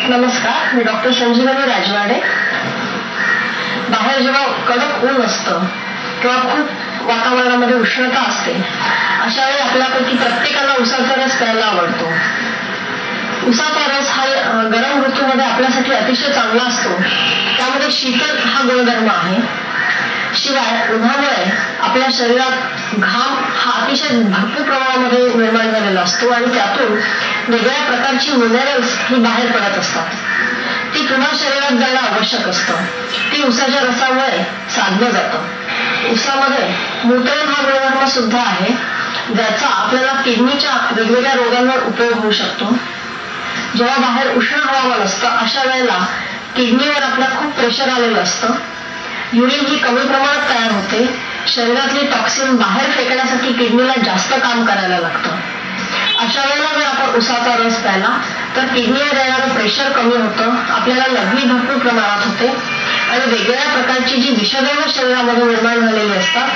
नमस्कार, मी डॉक्टर संजीवनी राजवाडे. बाहेर जेव्हा कडक ऊन असतं किंवा खूप वातावरणामध्ये उष्णता असते, अशा वेळी आपल्यापैकी प्रत्येकाला उसाचा रस प्यायला आवडतो. उसाचा रस हा गरम ऋतूमध्ये आपल्यासाठी अतिशय चांगला असतो. त्यामध्ये शीतल हा गुणधर्म आहे. शिवाय उन्हामुळे आपल्या शरीरात घाम हा अतिशय भरपूर प्रमाणामध्ये निर्माण झालेला असतो आणि त्यातून वेगळ्या प्रकारची मिनरल्स ही बाहेर पडत असतात. ती पुन्हा शरीरात जाणं आवश्यक असतं. ती उसाच्या रसामुळे साधलं जातं. उसामध्ये मूत्रण हा गुणधर्म सुद्धा आहे, ज्याचा आपल्याला किडनीच्या वेगवेगळ्या रोगांवर उपयोग होऊ शकतो. जेव्हा बाहेर उष्ण हवामान असतं, अशा वेळेला किडनीवर आपल्या खूप प्रेशर आलेलं असतं. युरिन ही कमी प्रमाणात तयार होते. शरीरातली टॉक्सिन बाहेर फेकण्यासाठी किडनीला जास्त काम करायला लागतं. अशा वेळेला जर आपण उसाचा रस प्यायला तर किडनीवर येणारं प्रेशर कमी होतं, आपल्याला लघवी भरपूर प्रमाणात होते आणि वेगवेगळ्या प्रकारची जी विषद्रव्य शरीरामध्ये निर्माण झालेली असतात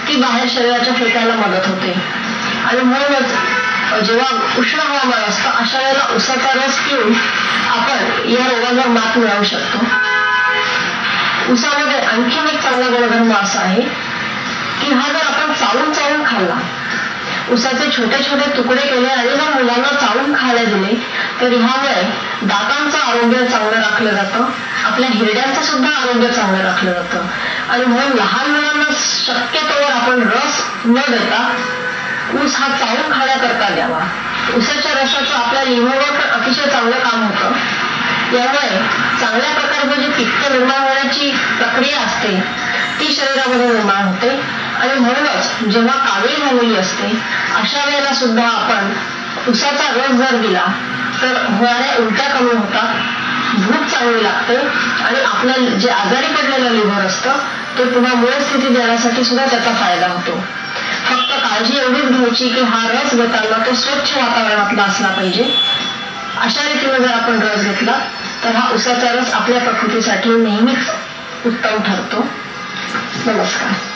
ती बाहेर शरीराच्या फेकायला मदत होते. आणि म्हणूनच जेव्हा उष्ण हवामान असतं, अशा वेळेला उसाचा रस पिऊन आपण या रोगांवर मात मिळवू शकतो. उसामध्ये आणखीन एक चांगला गुणधर्म असा आहे की हा जर आपण चावून चावून खाल्ला, उसाचे छोटे छोटे तुकडे केले आणि जर मुलांना चावून खायला दिले तर ह्यामुळे दातांचं आरोग्य चांगलं राखलं जातं, आपल्या हिरड्यांचं सुद्धा आरोग्य चांगलं राखलं जातं. आणि म्हणून लहान मुलांना शक्यतोवर आपण रस न देता ऊस हा चावून खाण्याकरता द्यावा. उसाच्या रसाचं आपल्या लिव्हरवर पण अतिशय चांगलं काम होतं. यामुळे चांगल्या प्रकारचं जे पित्त निर्माण होण्याची प्रक्रिया असते ती शरीरामध्ये निर्माण होते. आणि म्हणूनच जेव्हा कावीळ झालेली असते, अशा वेळेला सुद्धा आपण उसाचा रस जर दिला तर होणाऱ्या उलट्या कमी होतात, भूक चांगली लागते आणि आपलं जे आजारी पडलेलं लिव्हर असतं ते पुन्हा मूळ स्थिती देण्यासाठी सुद्धा त्याचा फायदा होतो. फक्त काळजी एवढीच घ्यायची की हा रस घेताना तो स्वच्छ वातावरणातला असला पाहिजे. अशा रीतीने जर आपण रस घेतला तर हा उसाचा रस आपल्या प्रकृतीसाठी नेहमीच उत्तम ठरतो. नमस्कार.